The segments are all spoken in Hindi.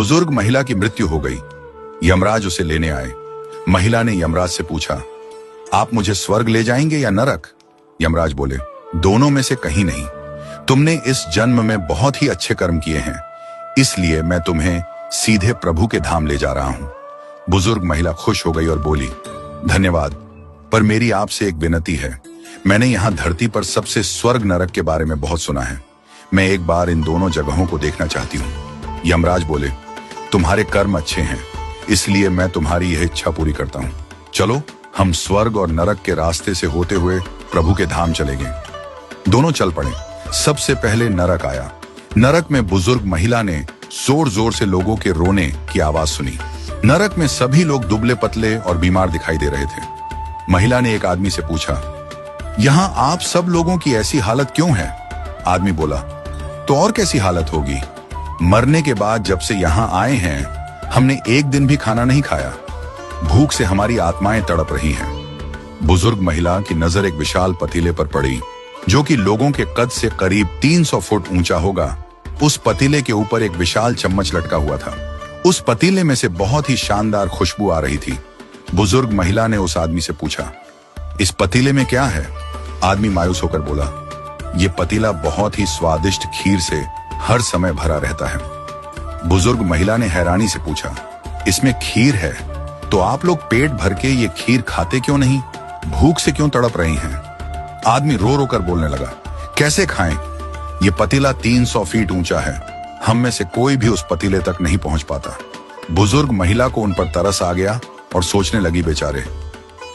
बुजुर्ग महिला की मृत्यु हो गई। यमराज उसे लेने आए। महिला ने यमराज से पूछा, आप मुझे स्वर्ग ले जाएंगे या नरक? यमराज बोले, दोनों में से कहीं नहीं। तुमने इस जन्म में बहुत ही अच्छे कर्म किए हैं, इसलिए मैं तुम्हें सीधे प्रभु के धाम ले जा रहा हूं। बुजुर्ग महिला खुश हो गई और बोली, धन्यवाद, पर मेरी आपसे एक विनती है। मैंने यहाँ धरती पर सबसे स्वर्ग नरक के बारे में बहुत सुना है। मैं एक बार इन दोनों जगहों को देखना चाहती हूँ। यमराज बोले, तुम्हारे कर्म अच्छे हैं, इसलिए मैं तुम्हारी यह इच्छा पूरी करता हूँ। चलो हम स्वर्ग और नरक के रास्ते से होते हुए प्रभु के धाम चले गए। दोनों चल पड़े। सबसे पहले नरक आया। नरक में बुजुर्ग महिला ने जोर जोर से लोगों के रोने की आवाज सुनी। नरक में सभी लोग दुबले पतले और बीमार दिखाई दे रहे थे। महिला ने एक आदमी से पूछा, यहाँ आप सब लोगों की ऐसी हालत क्यों है? आदमी बोला, तो और कैसी हालत होगी? मरने के बाद जब से यहाँ आए हैं, हमने एक दिन भी खाना नहीं खाया। भूख से हमारी आत्माएं तड़प रही हैं। बुजुर्ग महिला की नजर एक विशाल पतीले पर पड़ी, जो कि लोगों के कद से करीब 300 फुट ऊंचा होगा। उस पतीले के ऊपर एक विशाल चम्मच लटका हुआ था। उस पतीले में से बहुत ही शानदार खुशबू आ रही थी। बुजुर्ग महिला ने उस आदमी से पूछा, इस पतीले में क्या है? आदमी मायूस होकर बोला, ये पतीला बहुत ही स्वादिष्ट खीर से हर समय भरा रहता है। बुजुर्ग महिला ने हैरानी से पूछा, इसमें खीर है, तो आप लोग पेट भर के ये खीर खाते क्यों नहीं? भूख से क्यों तड़प रही हैं? आदमी रो रो कर बोलने लगा, कैसे खाएं? ये पतीला 300 फीट ऊंचा है, हम में से कोई भी उस पतीले तक नहीं पहुंच पाता। बुजुर्ग महिला को उन पर तरस आ गया और सोचने लगी, बेचारे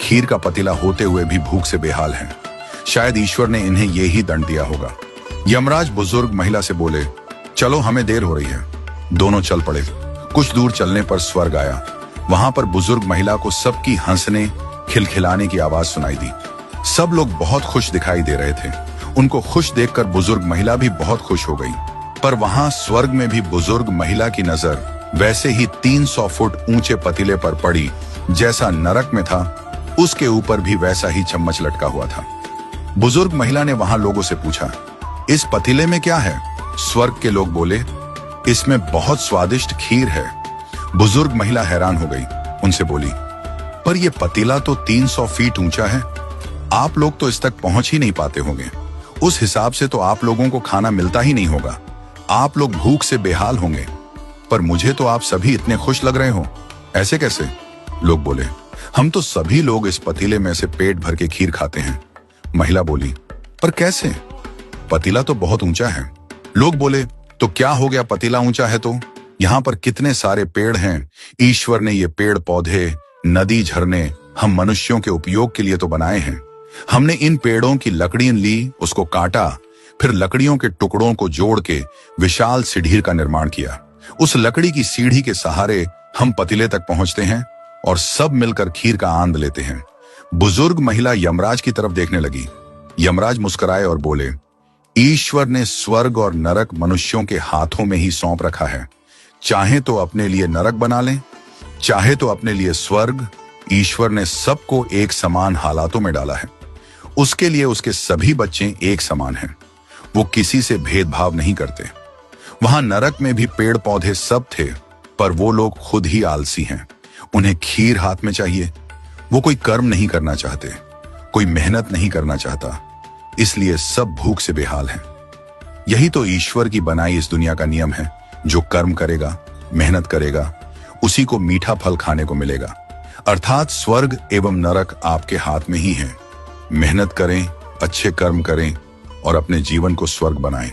खीर का पतीला होते हुए भी भूख से बेहाल हैं। शायद ईश्वर ने इन्हें यही दंड दिया होगा। यमराज बुजुर्ग महिला से बोले, चलो हमें देर हो रही है। दोनों चल पड़े। कुछ दूर चलने पर स्वर्ग आया। वहां पर बुजुर्ग महिला को सबकी हंसने खिलखिलाने की आवाज सुनाई दी। सब लोग बहुत खुश दिखाई दे रहे थे। उनको खुश देखकर बुजुर्ग महिला भी बहुत खुश हो गई। पर वहां स्वर्ग में भी बुजुर्ग महिला की नजर वैसे ही 300 फुट ऊंचे पतीले पर पड़ी जैसा नरक में था। उसके ऊपर भी वैसा ही चम्मच लटका हुआ था। बुजुर्ग महिला ने वहां लोगों से पूछा, इस पतीले में क्या है? स्वर्ग के लोग बोले, इसमें बहुत स्वादिष्ट खीर है। बुजुर्ग महिला हैरान हो गई। उनसे बोली, पर यह पतीला तो 300 फीट ऊंचा है, आप लोग तो इस तक पहुंच ही नहीं पाते होंगे। उस हिसाब से तो आप लोगों को खाना मिलता ही नहीं होगा। आप लोग भूख से बेहाल होंगे। पर मुझे तो आप सभी इतने खुश लग रहे हो, ऐसे कैसे? लोग बोले, हम तो सभी लोग इस पतीले में से पेट भर के खीर खाते हैं। महिला बोली, पर कैसे? पतीला तो बहुत ऊंचा है। लोग बोले, तो क्या हो गया, पतीला ऊंचा है तो? यहाँ पर कितने सारे पेड़ हैं। ईश्वर ने ये पेड़ पौधे, नदी, झरने हम मनुष्यों के उपयोग के लिए तो बनाए हैं। हमने इन पेड़ों की लकड़ियां ली, उसको काटा, फिर लकड़ियों के टुकड़ों को जोड़ के विशाल सीढ़ी का निर्माण किया। उस लकड़ी की सीढ़ी के सहारे हम पतीले तक पहुंचते हैं और सब मिलकर खीर का आनंद लेते हैं। बुजुर्ग महिला यमराज की तरफ देखने लगी। यमराज मुस्कुराए और बोले, ईश्वर ने स्वर्ग और नरक मनुष्यों के हाथों में ही सौंप रखा है। चाहे तो अपने लिए नरक बना लें, चाहे तो अपने लिए स्वर्ग। ईश्वर ने सबको एक समान हालातों में डाला है। उसके लिए उसके सभी बच्चे एक समान हैं। वो किसी से भेदभाव नहीं करते। वहां नरक में भी पेड़ पौधे सब थे, पर वो लोग खुद ही आलसी हैं। उन्हें खीर हाथ में चाहिए। वो कोई कर्म नहीं करना चाहते, कोई मेहनत नहीं करना चाहता, इसलिए सब भूख से बेहाल हैं। यही तो ईश्वर की बनाई इस दुनिया का नियम है। जो कर्म करेगा, मेहनत करेगा, उसी को मीठा फल खाने को मिलेगा। अर्थात स्वर्ग एवं नरक आपके हाथ में ही है। मेहनत करें, अच्छे कर्म करें और अपने जीवन को स्वर्ग बनाएं।